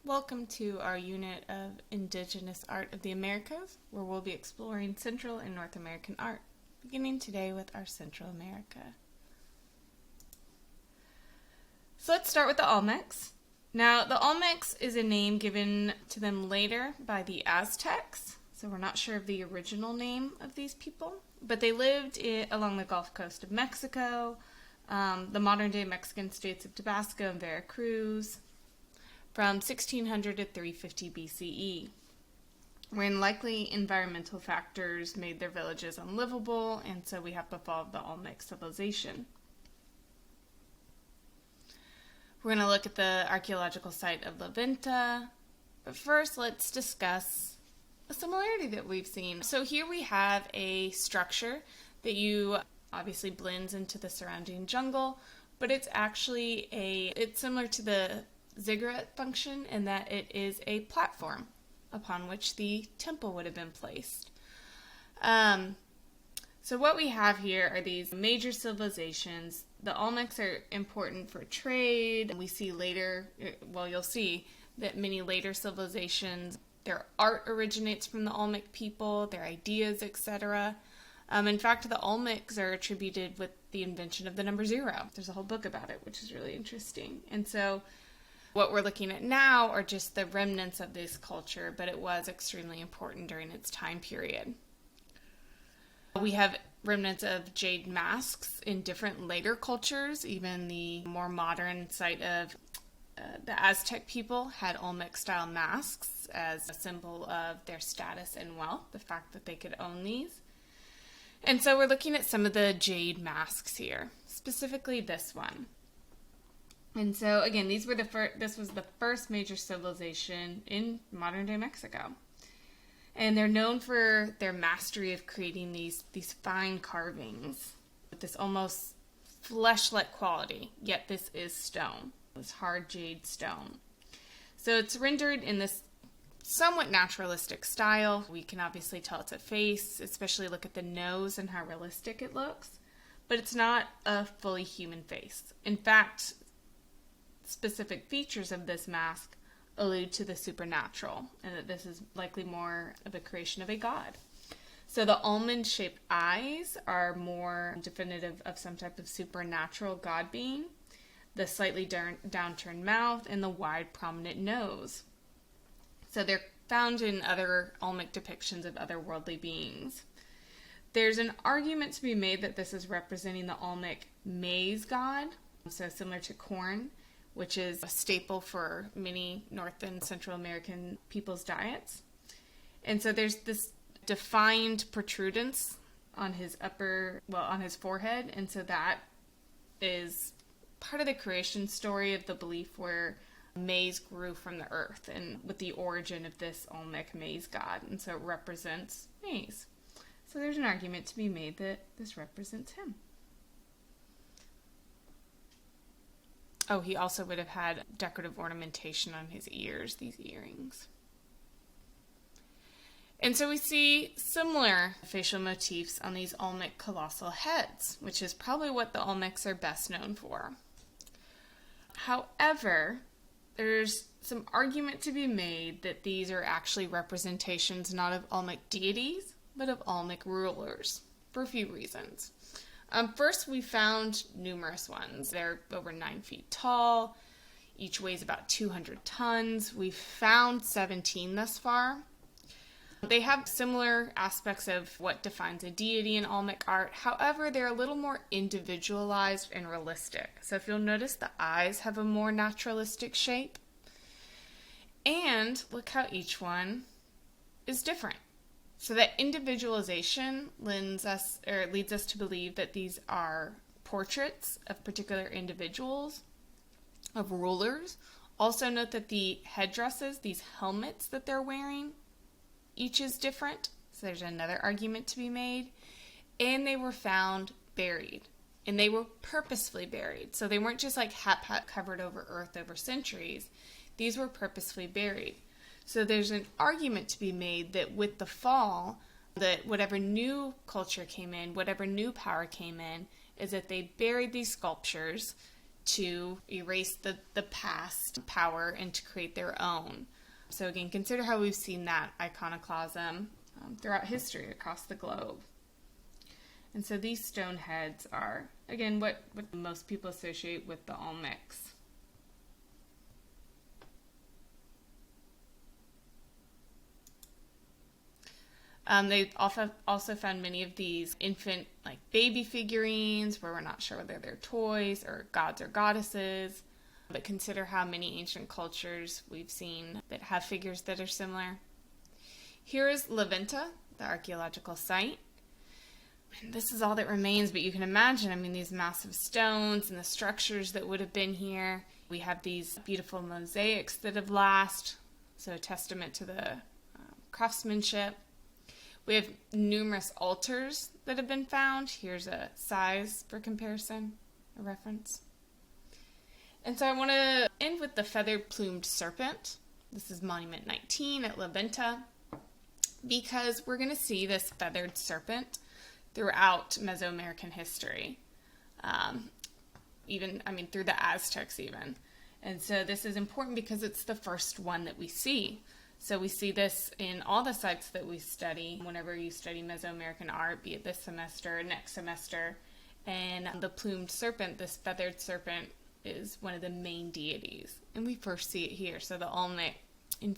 Welcome to our unit of Indigenous Art of the Americas, where we'll be exploring Central and North American art, beginning today with our Central America. So let's start with the Olmecs. Now, the Olmecs is a name given to them later by the Aztecs, so we're not sure of the original name of these people, but they lived along the Gulf Coast of Mexico, the modern-day Mexican states of Tabasco and Veracruz, from 1600 to 350 BCE, when likely environmental factors made their villages unlivable, and so we have the fall of the Olmec civilization. We're going to look at the archaeological site of La Venta, but first let's discuss a similarity that we've seen. So here we have a structure that obviously blends into the surrounding jungle, but it's actually it's similar to the ziggurat function in that it is a platform upon which the temple would have been placed. So what we have here are these major civilizations. The Olmecs are important for trade. We see later, you'll see that many later civilizations, their art originates from the Olmec people, their ideas, etc. In fact, the Olmecs are attributed with the invention of the number 0. There's a whole book about it, which is really interesting. And so what we're looking at now are just the remnants of this culture, but it was extremely important during its time period. We have remnants of jade masks in different later cultures. Even the more modern site of the Aztec people had Olmec-style masks as a symbol of their status and wealth, the fact that they could own these. And so we're looking at some of the jade masks here, specifically this one. And so, again, this was the first major civilization in modern-day Mexico. And they're known for their mastery of creating these fine carvings with this almost flesh-like quality, yet this is stone, this hard jade stone. So it's rendered in this somewhat naturalistic style. We can obviously tell it's a face, especially look at the nose and how realistic it looks. But it's not a fully human face. In fact, specific features of this mask allude to the supernatural, and that this is likely more of a creation of a god. So the almond-shaped eyes are more definitive of some type of supernatural god being, the slightly downturned mouth, and the wide, prominent nose. So they're found in other Olmec depictions of otherworldly beings. There's an argument to be made that this is representing the Olmec maize god, so similar to corn, which is a staple for many North and Central American people's diets. And so there's this defined protrudence on his on his forehead, and so that is part of the creation story of the belief where maize grew from the earth, and with the origin of this Olmec maize god, and so it represents maize. So there's an argument to be made that this represents him. Oh, he also would have had decorative ornamentation on his ears, these earrings. And so we see similar facial motifs on these Olmec colossal heads, which is probably what the Olmecs are best known for. However, there's some argument to be made that these are actually representations not of Olmec deities, but of Olmec rulers, for a few reasons. First, we found numerous ones. They're over 9 feet tall. Each weighs about 200 tons. We've found 17 thus far. They have similar aspects of what defines a deity in Olmec art. However, they're a little more individualized and realistic. So if you'll notice, the eyes have a more naturalistic shape. And look how each one is different. So that individualization leads us to believe that these are portraits of particular individuals, of rulers. Also note that the headdresses, these helmets that they're wearing, each is different. So there's another argument to be made. And they were found buried. And they were purposefully buried. So they weren't just like covered over earth over centuries. These were purposefully buried. So there's an argument to be made that with the fall, that whatever new culture came in, whatever new power came in, is that they buried these sculptures to erase the past power and to create their own. So again, consider how we've seen that iconoclasm throughout history across the globe. And so these stone heads are, again, what most people associate with the Olmecs. They also found many of these infant, like baby figurines, where we're not sure whether they're toys or gods or goddesses. But consider how many ancient cultures we've seen that have figures that are similar. Here is Levinta, the archaeological site. And this is all that remains, but you can imagine, these massive stones and the structures that would have been here. We have these beautiful mosaics that have lasted, so a testament to the craftsmanship. We have numerous altars that have been found. Here's a size for comparison, a reference. And so I want to end with the feathered plumed serpent. This is Monument 19 at Levinta, because we're going to see this feathered serpent throughout Mesoamerican history, through the Aztecs even. And so this is important because it's the first one that we see. So we see this in all the sites that we study whenever you study Mesoamerican art, be it this semester or next semester. And the plumed serpent, this feathered serpent, is one of the main deities. And we first see it here. So the Olmec influence